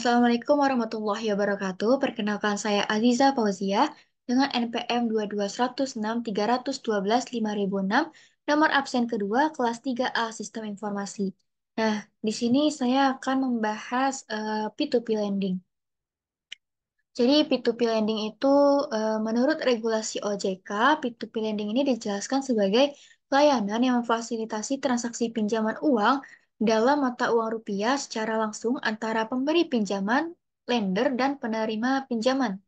Assalamualaikum warahmatullahi wabarakatuh. Perkenalkan saya Aziza Fauzia dengan NPM 22163125006, nomor absen kedua kelas 3A Sistem Informasi. Nah, di sini saya akan membahas P2P lending. Jadi P2P lending itu menurut regulasi OJK, P2P lending ini dijelaskan sebagai layanan yang memfasilitasi transaksi pinjaman uang dalam mata uang rupiah secara langsung antara pemberi pinjaman, lender, dan penerima pinjaman.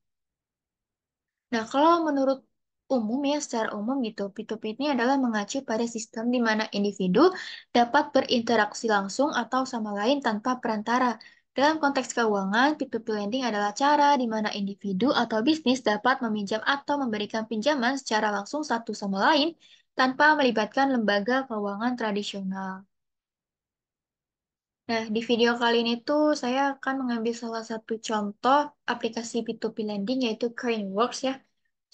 Nah, kalau menurut umum ya, secara umum gitu, P2P ini adalah mengacu pada sistem di mana individu dapat berinteraksi langsung atau sama lain tanpa perantara. Dalam konteks keuangan, P2P lending adalah cara di mana individu atau bisnis dapat meminjam atau memberikan pinjaman secara langsung satu sama lain tanpa melibatkan lembaga keuangan tradisional. Nah, di video kali ini tuh saya akan mengambil salah satu contoh aplikasi P2P lending yaitu Coinworks ya.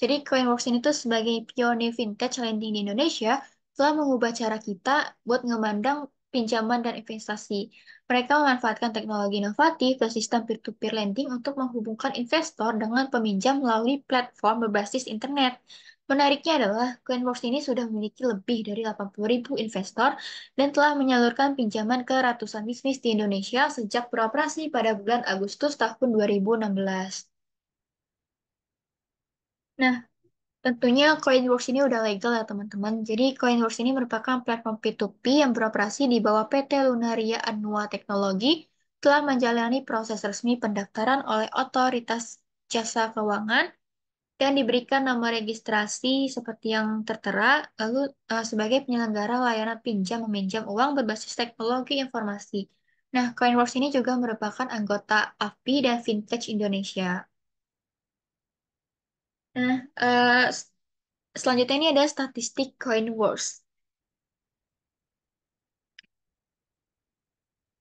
Jadi Coinworks ini tuh sebagai pionir vintage lending di Indonesia telah mengubah cara kita buat memandang pinjaman dan investasi. Mereka memanfaatkan teknologi inovatif dan sistem peer-to-peer lending untuk menghubungkan investor dengan peminjam melalui platform berbasis internet. Menariknya adalah Coinworks ini sudah memiliki lebih dari 80.000 investor dan telah menyalurkan pinjaman ke ratusan bisnis di Indonesia sejak beroperasi pada bulan Agustus tahun 2016. Nah, tentunya Coinworks ini udah legal ya teman-teman. Jadi Coinworks ini merupakan platform P2P yang beroperasi di bawah PT Lunaria Anua Teknologi, telah menjalani proses resmi pendaftaran oleh Otoritas Jasa Keuangan dan diberikan nomor registrasi seperti yang tertera, lalu sebagai penyelenggara layanan pinjam meminjam uang berbasis teknologi informasi. Nah, Coinworks ini juga merupakan anggota AFPI dan Fintech Indonesia. Nah, selanjutnya ini ada statistik Coinworks.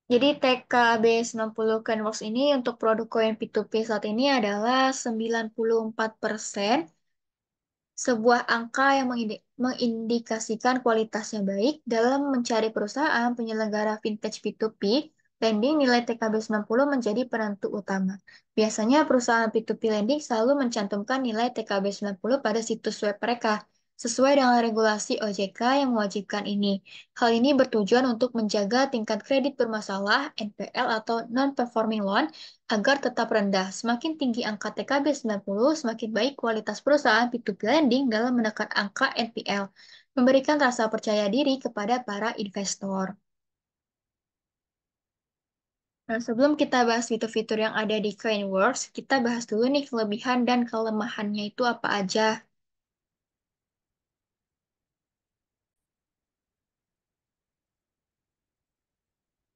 Jadi TKB 90 Coinworks ini untuk produk koin P2P saat ini adalah 94%, sebuah angka yang mengindikasikan kualitasnya baik dalam mencari perusahaan penyelenggara vintage P2P. Lending nilai TKB 90 menjadi penentu utama. Biasanya perusahaan P2P lending selalu mencantumkan nilai TKB 90 pada situs web mereka, sesuai dengan regulasi OJK yang mewajibkan ini. Hal ini bertujuan untuk menjaga tingkat kredit bermasalah (NPL) atau non-performing loan agar tetap rendah. Semakin tinggi angka TKB 90, semakin baik kualitas perusahaan P2P lending dalam menekan angka NPL, memberikan rasa percaya diri kepada para investor. Nah, sebelum kita bahas fitur-fitur yang ada di Coinworks, kita bahas dulu nih kelebihan dan kelemahannya itu apa aja.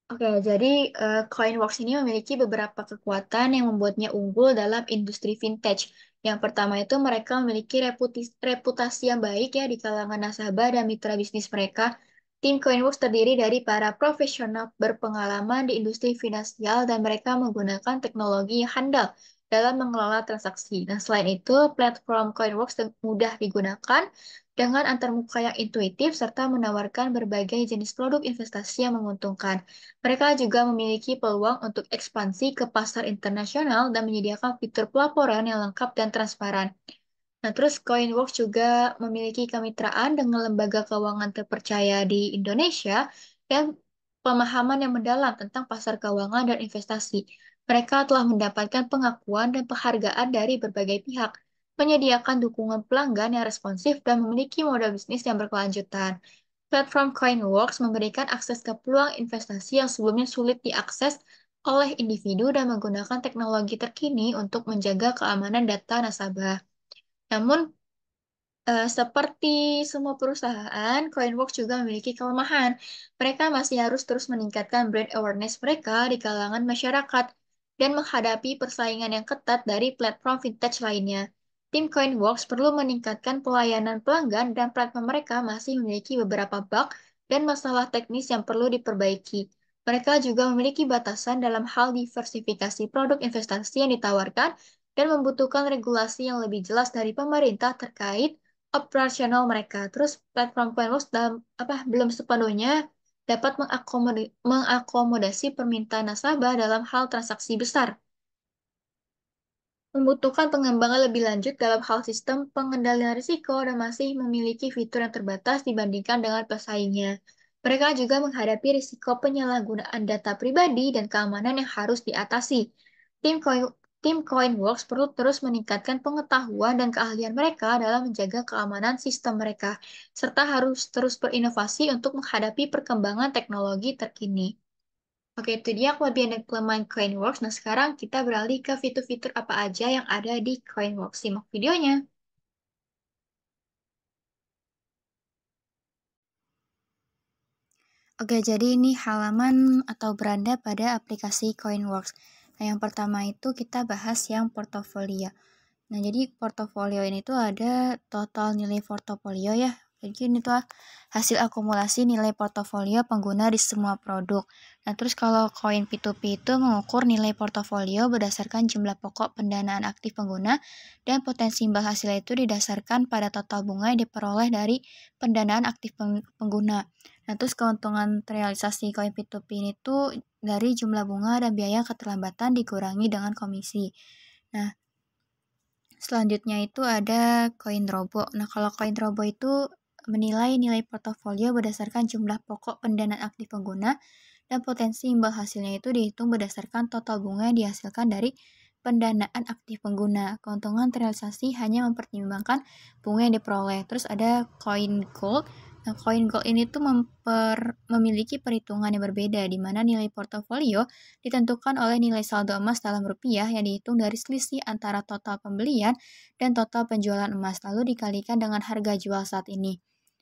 Oke, jadi Coinworks ini memiliki beberapa kekuatan yang membuatnya unggul dalam industri vintage. Yang pertama itu mereka memiliki reputasi yang baik ya di kalangan nasabah dan mitra bisnis mereka. Tim Coinworks terdiri dari para profesional berpengalaman di industri finansial dan mereka menggunakan teknologi yang handal dalam mengelola transaksi. Nah, selain itu, platform Coinworks mudah digunakan dengan antarmuka yang intuitif serta menawarkan berbagai jenis produk investasi yang menguntungkan. Mereka juga memiliki peluang untuk ekspansi ke pasar internasional dan menyediakan fitur pelaporan yang lengkap dan transparan. Nah, terus Coinworks juga memiliki kemitraan dengan lembaga keuangan terpercaya di Indonesia dan pemahaman yang mendalam tentang pasar keuangan dan investasi. Mereka telah mendapatkan pengakuan dan penghargaan dari berbagai pihak, menyediakan dukungan pelanggan yang responsif dan memiliki model bisnis yang berkelanjutan. Platform Coinworks memberikan akses ke peluang investasi yang sebelumnya sulit diakses oleh individu dan menggunakan teknologi terkini untuk menjaga keamanan data nasabah. Namun, seperti semua perusahaan, Coinworks juga memiliki kelemahan. Mereka masih harus terus meningkatkan brand awareness mereka di kalangan masyarakat dan menghadapi persaingan yang ketat dari platform vintage lainnya. Tim Coinworks perlu meningkatkan pelayanan pelanggan dan platform mereka masih memiliki beberapa bug dan masalah teknis yang perlu diperbaiki. Mereka juga memiliki batasan dalam hal diversifikasi produk investasi yang ditawarkan dan membutuhkan regulasi yang lebih jelas dari pemerintah terkait operasional mereka. Terus platform Coinworks belum sepenuhnya dapat mengakomodasi permintaan nasabah dalam hal transaksi besar. Membutuhkan pengembangan lebih lanjut dalam hal sistem pengendalian risiko dan masih memiliki fitur yang terbatas dibandingkan dengan pesaingnya. Mereka juga menghadapi risiko penyalahgunaan data pribadi dan keamanan yang harus diatasi. Tim CoinWorks perlu terus meningkatkan pengetahuan dan keahlian mereka dalam menjaga keamanan sistem mereka, serta harus terus berinovasi untuk menghadapi perkembangan teknologi terkini. Oke, itu dia kelebihan dan kelemahan CoinWorks. Nah, sekarang kita beralih ke fitur-fitur apa aja yang ada di CoinWorks. Simak videonya. Oke, jadi ini halaman atau beranda pada aplikasi CoinWorks. Nah, yang pertama itu kita bahas yang portofolio. Nah, jadi portofolio ini tuh ada total nilai portofolio ya. Jadi ini tuh hasil akumulasi nilai portofolio pengguna di semua produk. Nah, terus kalau koin P2P itu mengukur nilai portofolio berdasarkan jumlah pokok pendanaan aktif pengguna dan potensi imbal hasilnya itu didasarkan pada total bunga yang diperoleh dari pendanaan aktif pengguna. Nah, terus keuntungan realisasi koin P2P ini tuh dari jumlah bunga dan biaya keterlambatan dikurangi dengan komisi. Nah, selanjutnya itu ada koin robo. Nah, kalau koin robo itu menilai nilai portofolio berdasarkan jumlah pokok pendanaan aktif pengguna dan potensi imbal hasilnya itu dihitung berdasarkan total bunga yang dihasilkan dari pendanaan aktif pengguna. Keuntungan terrealisasi hanya mempertimbangkan bunga yang diperoleh. Terus ada koin gold. Nah, koin gold ini tuh memiliki perhitungan yang berbeda, di mana nilai portofolio ditentukan oleh nilai saldo emas dalam rupiah yang dihitung dari selisih antara total pembelian dan total penjualan emas, lalu dikalikan dengan harga jual saat ini.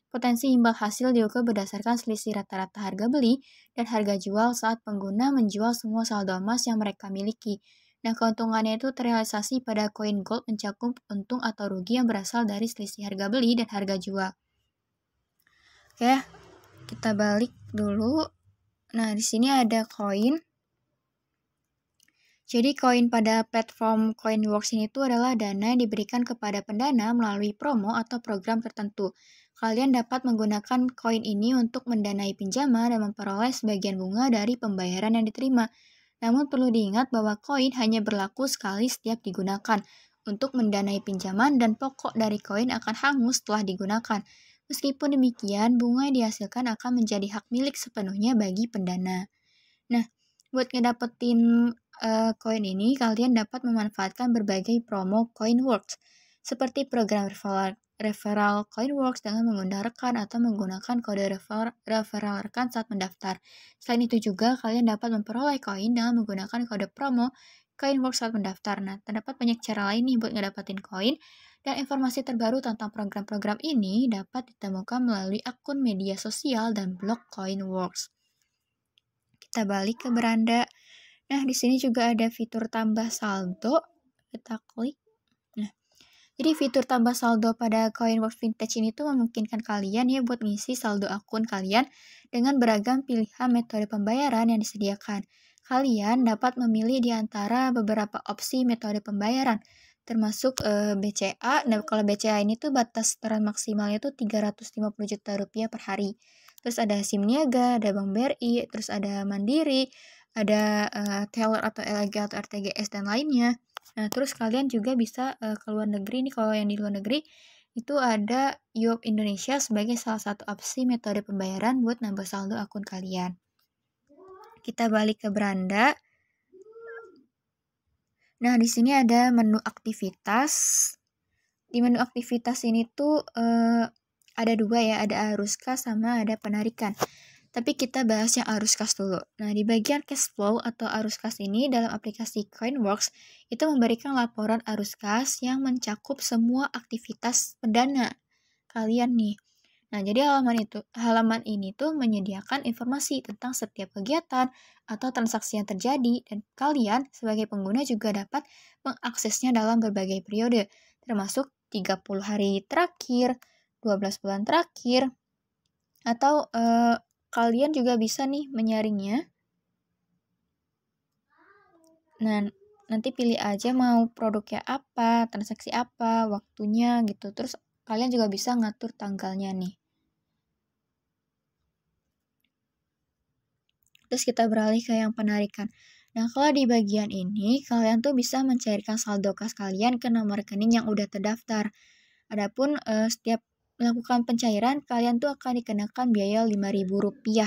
Potensi imbal hasil diukur berdasarkan selisih rata-rata harga beli dan harga jual saat pengguna menjual semua saldo emas yang mereka miliki. Nah, keuntungannya itu terrealisasi pada koin gold mencakup untung atau rugi yang berasal dari selisih harga beli dan harga jual. Oke, kita balik dulu. Nah, di sini ada koin. Jadi koin pada platform CoinWorks ini tuh adalah dana yang diberikan kepada pendana melalui promo atau program tertentu. Kalian dapat menggunakan koin ini untuk mendanai pinjaman dan memperoleh sebagian bunga dari pembayaran yang diterima. Namun perlu diingat bahwa koin hanya berlaku sekali setiap digunakan. Untuk mendanai pinjaman dan pokok dari koin akan hangus setelah digunakan. Meskipun demikian, bunga yang dihasilkan akan menjadi hak milik sepenuhnya bagi pendana. Nah, buat ngedapetin koin ini, kalian dapat memanfaatkan berbagai promo CoinWorks, seperti program referral CoinWorks dengan mengundang rekan atau menggunakan kode referral rekan saat mendaftar. Selain itu juga, kalian dapat memperoleh koin dengan menggunakan kode promo CoinWorks saat mendaftar. Nah, terdapat banyak cara lain nih buat ngedapetin koin, dan informasi terbaru tentang program-program ini dapat ditemukan melalui akun media sosial dan blog CoinWorks. Kita balik ke beranda. Nah, di sini juga ada fitur tambah saldo. Kita klik. Nah, jadi fitur tambah saldo pada CoinWorks Vintage ini tuh memungkinkan kalian ya buat ngisi saldo akun kalian dengan beragam pilihan metode pembayaran yang disediakan. Kalian dapat memilih di antara beberapa opsi metode pembayaran, termasuk BCA. Nah, kalau BCA ini tuh batas setoran maksimalnya tuh 350 juta rupiah per hari. Terus ada SIM Niaga, ada Bank BRI, terus ada Mandiri, ada Teller atau LG atau RTGS dan lainnya. Nah, terus kalian juga bisa ke luar negeri nih. Kalau yang di luar negeri itu ada Yup Indonesia sebagai salah satu opsi metode pembayaran buat nambah saldo akun kalian. Kita balik ke beranda. Nah, di sini ada menu aktivitas. Di menu aktivitas ini tuh ada dua ya, ada arus kas sama ada penarikan. Tapi kita bahas yang arus kas dulu. Nah, di bagian cash flow atau arus kas ini dalam aplikasi CoinWorks itu memberikan laporan arus kas yang mencakup semua aktivitas pendana kalian nih. Nah, jadi halaman ini tuh menyediakan informasi tentang setiap kegiatan atau transaksi yang terjadi dan kalian sebagai pengguna juga dapat mengaksesnya dalam berbagai periode, termasuk 30 hari terakhir, 12 bulan terakhir, atau kalian juga bisa nih menyaringnya. Nah, nanti pilih aja mau produknya apa, transaksi apa, waktunya gitu. Terus kalian juga bisa ngatur tanggalnya nih. Terus kita beralih ke yang penarikan. Nah, kalau di bagian ini, kalian tuh bisa mencairkan saldo kas kalian ke nomor rekening yang udah terdaftar. Adapun setiap melakukan pencairan, kalian tuh akan dikenakan biaya Rp5.000.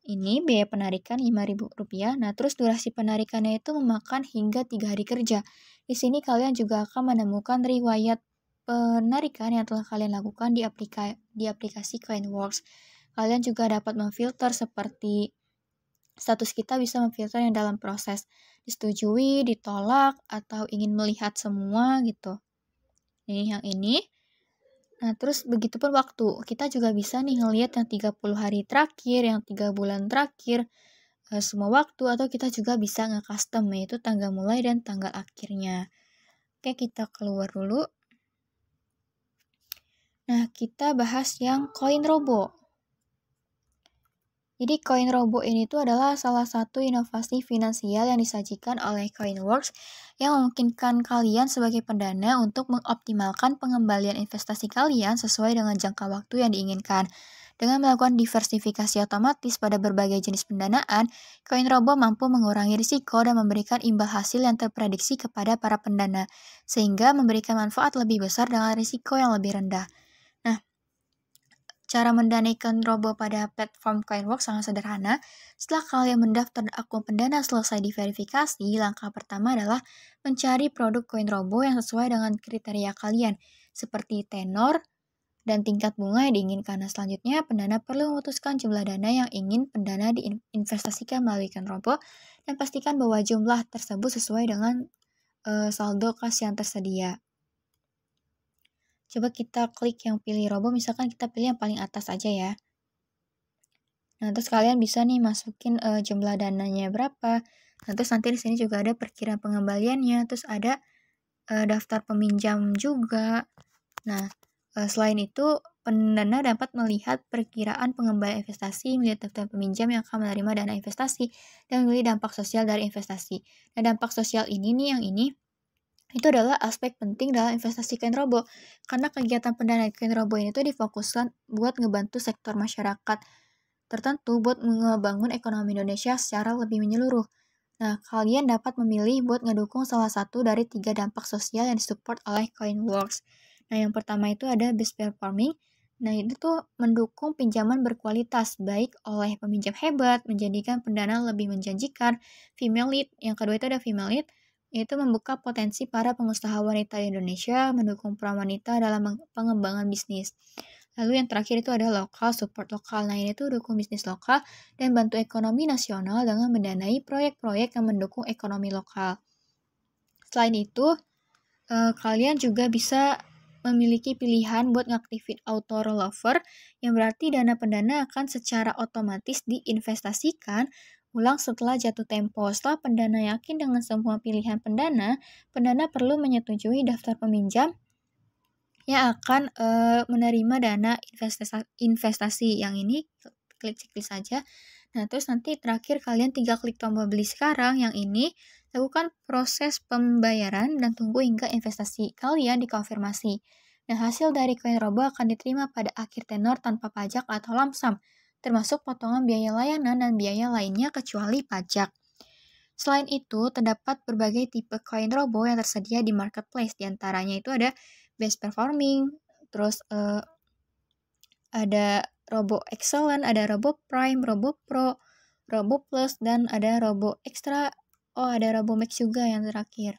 Ini biaya penarikan Rp5.000. Nah, terus durasi penarikannya itu memakan hingga 3 hari kerja. Di sini kalian juga akan menemukan riwayat penarikan yang telah kalian lakukan di aplikasi Coinworks. Kalian juga dapat memfilter seperti status kita bisa memfilter yang dalam proses disetujui, ditolak, atau ingin melihat semua gitu. Ini yang ini. Nah, terus begitupun waktu. Kita juga bisa nih ngelihat yang 30 hari terakhir, yang 3 bulan terakhir, semua waktu, atau kita juga bisa nge-custom, yaitu tanggal mulai dan tanggal akhirnya. Oke, kita keluar dulu. Nah, kita bahas yang Koin Robo. Jadi Koin Robo ini tuh adalah salah satu inovasi finansial yang disajikan oleh Coinworks yang memungkinkan kalian sebagai pendana untuk mengoptimalkan pengembalian investasi kalian sesuai dengan jangka waktu yang diinginkan. Dengan melakukan diversifikasi otomatis pada berbagai jenis pendanaan, Koin Robo mampu mengurangi risiko dan memberikan imbal hasil yang terprediksi kepada para pendana, sehingga memberikan manfaat lebih besar dengan risiko yang lebih rendah. Cara mendanaikan Robo pada platform Coinworks sangat sederhana. Setelah kalian mendaftar akun pendana selesai diverifikasi, langkah pertama adalah mencari produk Koin Robo yang sesuai dengan kriteria kalian, seperti tenor dan tingkat bunga yang diinginkan. Nah, selanjutnya, pendana perlu memutuskan jumlah dana yang ingin pendana diinvestasikan melalui Koin Robo dan pastikan bahwa jumlah tersebut sesuai dengan saldo kas yang tersedia. Coba kita klik yang pilih Robo, misalkan kita pilih yang paling atas aja ya. Nah, terus kalian bisa nih masukin jumlah dananya berapa. Nah, terus nanti di sini juga ada perkiraan pengembaliannya, terus ada daftar peminjam juga. Nah, selain itu, pendana dapat melihat perkiraan pengembalian investasi, melihat daftar peminjam yang akan menerima dana investasi, dan memilih dampak sosial dari investasi. Nah, dampak sosial ini nih, yang ini, itu adalah aspek penting dalam investasi Koin Robo. Karena kegiatan pendanaan Koin Robo ini tuh difokuskan buat ngebantu sektor masyarakat tertentu buat ngebangun ekonomi Indonesia secara lebih menyeluruh. Nah, kalian dapat memilih buat ngedukung salah satu dari 3 dampak sosial yang disupport oleh Coinworks. Nah, yang pertama itu ada best performing. Nah, itu tuh mendukung pinjaman berkualitas, baik oleh peminjam hebat, menjadikan pendana lebih menjanjikan. Female lead, yang kedua itu ada female lead, yaitu membuka potensi para pengusaha wanita di Indonesia, mendukung peran wanita dalam pengembangan bisnis. Lalu yang terakhir itu ada lokal, support lokal. Nah, ini tuh dukung bisnis lokal dan bantu ekonomi nasional dengan mendanai proyek-proyek yang mendukung ekonomi lokal. Selain itu, kalian juga bisa memiliki pilihan buat ngaktifin auto rollover, yang berarti dana pendana akan secara otomatis diinvestasikan ulang setelah jatuh tempo. Setelah pendana yakin dengan semua pilihan pendana, pendana perlu menyetujui daftar peminjam yang akan menerima dana investasi. Yang ini klik saja. Nah, terus nanti terakhir kalian tinggal klik tombol beli sekarang. Yang ini lakukan proses pembayaran dan tunggu hingga investasi kalian dikonfirmasi. Nah, hasil dari Koin Robo akan diterima pada akhir tenor tanpa pajak atau lamsam, termasuk potongan biaya layanan dan biaya lainnya kecuali pajak. Selain itu, terdapat berbagai tipe Koin Robo yang tersedia di marketplace. Di antaranya itu ada best performing, terus ada Robo Excellent, ada Robo Prime, Robo Pro, Robo Plus, dan ada Robo Extra. Oh, ada Robo Max juga yang terakhir.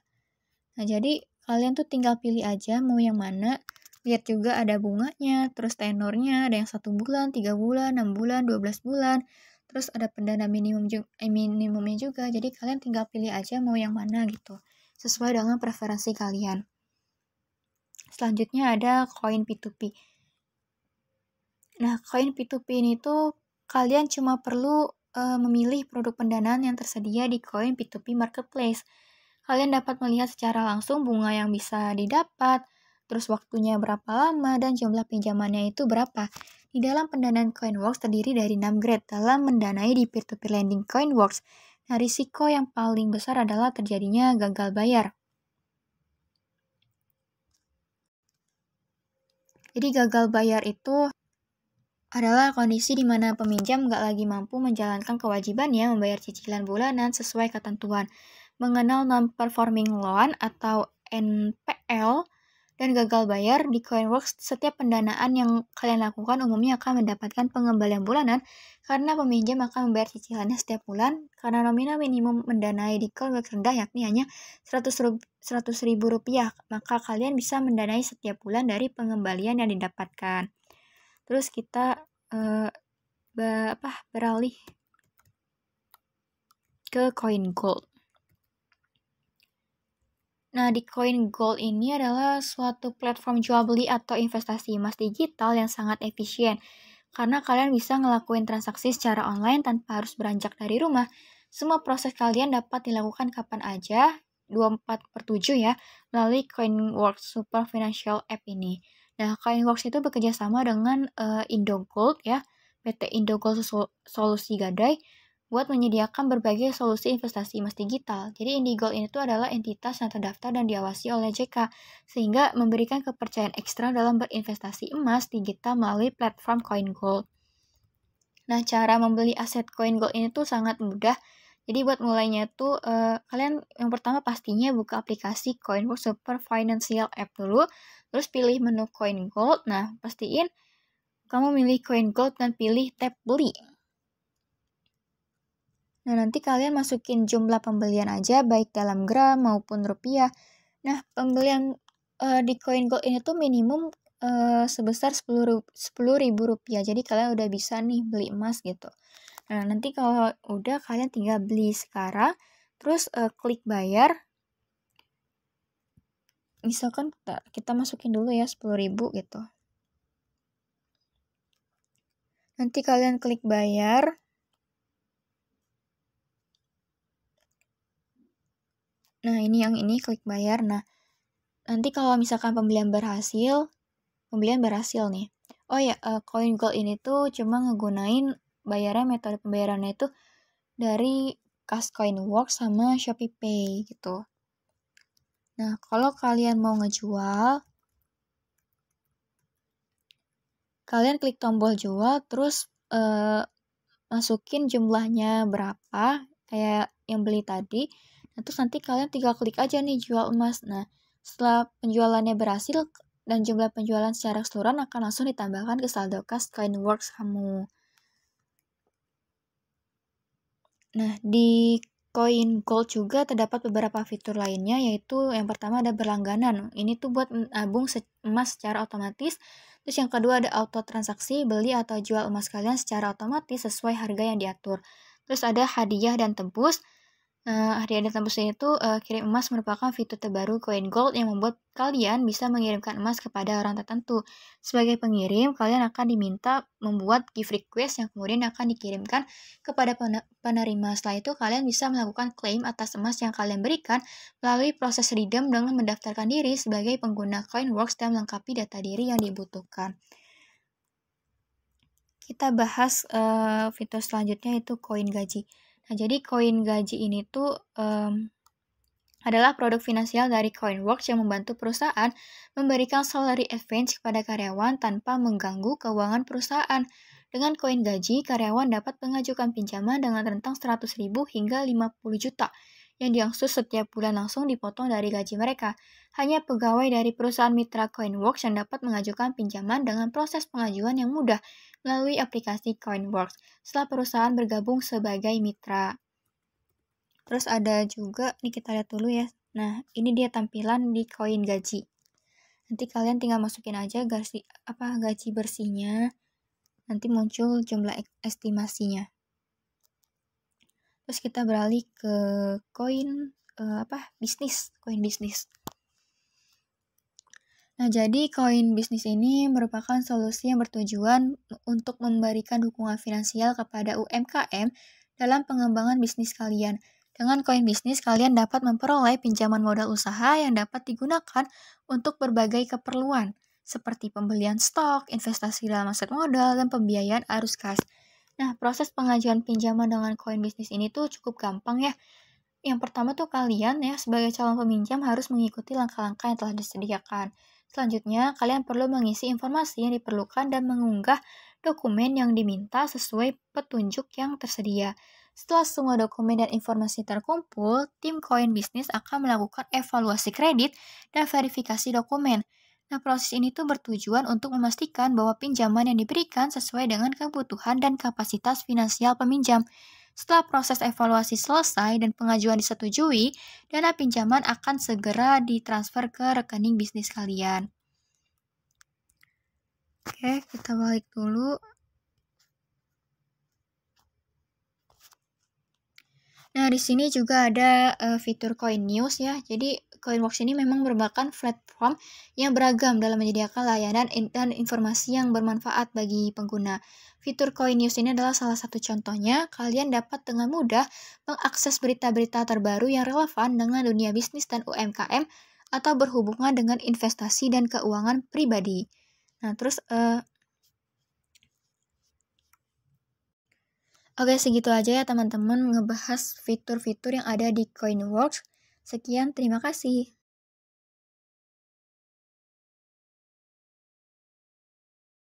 Nah, jadi kalian tuh tinggal pilih aja mau yang mana. Lihat juga ada bunganya, terus tenornya, ada yang 1 bulan, 3 bulan, 6 bulan, 12 bulan. Terus ada pendana minimumnya juga. Jadi kalian tinggal pilih aja mau yang mana gitu, sesuai dengan preferensi kalian. Selanjutnya ada koin P2P. Nah, koin P2P ini tuh kalian cuma perlu memilih produk pendanaan yang tersedia di koin P2P marketplace. Kalian dapat melihat secara langsung bunga yang bisa didapat, terus waktunya berapa lama, dan jumlah pinjamannya itu berapa. Di dalam pendanaan Coinworks terdiri dari 6 grade dalam mendanai di peer-to-peer lending Coinworks. Nah, risiko yang paling besar adalah terjadinya gagal bayar. Jadi gagal bayar itu adalah kondisi di mana peminjam nggak lagi mampu menjalankan kewajibannya membayar cicilan bulanan sesuai ketentuan, mengenal non-performing loan atau NPL, dan gagal bayar. Di Coinworks, setiap pendanaan yang kalian lakukan umumnya akan mendapatkan pengembalian bulanan karena peminjam akan membayar cicilannya setiap bulan. Karena nominal minimum mendanai di Coinworks rendah, yakni hanya 100 ribu rupiah, maka kalian bisa mendanai setiap bulan dari pengembalian yang didapatkan. Terus kita beralih ke CoinGold. Nah, di CoinGold ini adalah suatu platform jual beli atau investasi emas digital yang sangat efisien. Karena kalian bisa ngelakuin transaksi secara online tanpa harus beranjak dari rumah. Semua proses kalian dapat dilakukan kapan aja, 24/7 ya, melalui CoinWorks Super Financial App ini. Nah, CoinWorks itu bekerja sama dengan Indogold ya, PT Indogold Solusi Gadai, buat menyediakan berbagai solusi investasi emas digital. Jadi Indigold ini tuh adalah entitas yang terdaftar dan diawasi oleh JK, sehingga memberikan kepercayaan ekstra dalam berinvestasi emas digital melalui platform CoinGold. Nah, cara membeli aset CoinGold ini tuh sangat mudah. Jadi buat mulainya tuh kalian yang pertama pastinya buka aplikasi CoinGold Super Financial App dulu, terus pilih menu CoinGold. Nah, pastiin kamu milih CoinGold dan pilih tab beli. Nah, nanti kalian masukin jumlah pembelian aja, baik dalam gram maupun rupiah. Nah, pembelian di CoinGold ini tuh minimum sebesar 10 ribu rupiah. Jadi kalian udah bisa nih beli emas gitu. Nah, nanti kalau udah kalian tinggal beli sekarang, terus klik bayar. Misalkan kita masukin dulu ya 10 ribu gitu. Nanti kalian klik bayar. Nah, ini yang ini klik bayar. Nah, nanti kalau misalkan pembelian berhasil nih. Oh ya, CoinGold ini tuh cuma ngegunain metode pembayarannya itu dari Kas Coinworks sama ShopeePay gitu. Nah, kalau kalian mau ngejual, kalian klik tombol jual, terus masukin jumlahnya berapa, kayak yang beli tadi. Nah, terus nanti kalian tinggal klik aja nih jual emas. Nah, setelah penjualannya berhasil dan jumlah penjualan secara keseluruhan akan langsung ditambahkan ke saldo kas Coinworks kamu. Nah, di CoinGold juga terdapat beberapa fitur lainnya, yaitu yang pertama ada berlangganan. Ini tuh buat menabung emas secara otomatis. Terus yang kedua ada auto transaksi, beli atau jual emas kalian secara otomatis sesuai harga yang diatur. Terus ada hadiah dan tebus. Hadiah dan tebus ini tuh kirim emas merupakan fitur terbaru CoinGold yang membuat kalian bisa mengirimkan emas kepada orang tertentu. Sebagai pengirim, kalian akan diminta membuat gift request yang kemudian akan dikirimkan kepada penerima. Setelah itu, kalian bisa melakukan klaim atas emas yang kalian berikan melalui proses redeem dengan mendaftarkan diri sebagai pengguna CoinWorks dan melengkapi data diri yang dibutuhkan. Kita bahas fitur selanjutnya, yaitu koin gaji. Nah, jadi koin gaji ini tuh adalah produk finansial dari CoinWorks yang membantu perusahaan memberikan salary advance kepada karyawan tanpa mengganggu keuangan perusahaan. Dengan koin gaji, karyawan dapat mengajukan pinjaman dengan rentang 100.000 hingga 50 juta yang diangsus setiap bulan langsung dipotong dari gaji mereka. Hanya pegawai dari perusahaan mitra CoinWorks yang dapat mengajukan pinjaman dengan proses pengajuan yang mudah melalui aplikasi CoinWorks setelah perusahaan bergabung sebagai mitra. Terus ada juga, nih kita lihat dulu ya. Nah, ini dia tampilan di koin gaji. Nanti kalian tinggal masukin aja gaji bersihnya. Nanti muncul jumlah estimasinya. Terus kita beralih ke koin bisnis. Nah, jadi koin bisnis ini merupakan solusi yang bertujuan untuk memberikan dukungan finansial kepada UMKM dalam pengembangan bisnis kalian. Dengan koin bisnis, kalian dapat memperoleh pinjaman modal usaha yang dapat digunakan untuk berbagai keperluan, seperti pembelian stok, investasi dalam aset modal, dan pembiayaan arus kas. Nah, proses pengajuan pinjaman dengan koin bisnis ini tuh cukup gampang ya. Yang pertama tuh kalian ya sebagai calon peminjam harus mengikuti langkah-langkah yang telah disediakan. Selanjutnya, kalian perlu mengisi informasi yang diperlukan dan mengunggah dokumen yang diminta sesuai petunjuk yang tersedia. Setelah semua dokumen dan informasi terkumpul, tim koin bisnis akan melakukan evaluasi kredit dan verifikasi dokumen. Nah, proses ini tuh bertujuan untuk memastikan bahwa pinjaman yang diberikan sesuai dengan kebutuhan dan kapasitas finansial peminjam. Setelah proses evaluasi selesai dan pengajuan disetujui, dana pinjaman akan segera ditransfer ke rekening bisnis kalian. Oke, kita balik dulu. Nah, di sini juga ada fitur Coin News ya. Jadi, Coinworks ini memang merupakan platform yang beragam dalam menyediakan layanan dan informasi yang bermanfaat bagi pengguna. Fitur Coin News ini adalah salah satu contohnya. Kalian dapat dengan mudah mengakses berita-berita terbaru yang relevan dengan dunia bisnis dan UMKM atau berhubungan dengan investasi dan keuangan pribadi. Nah, terus oke, segitu aja ya teman-teman ngebahas fitur-fitur yang ada di Coinworks. Sekian, terima kasih.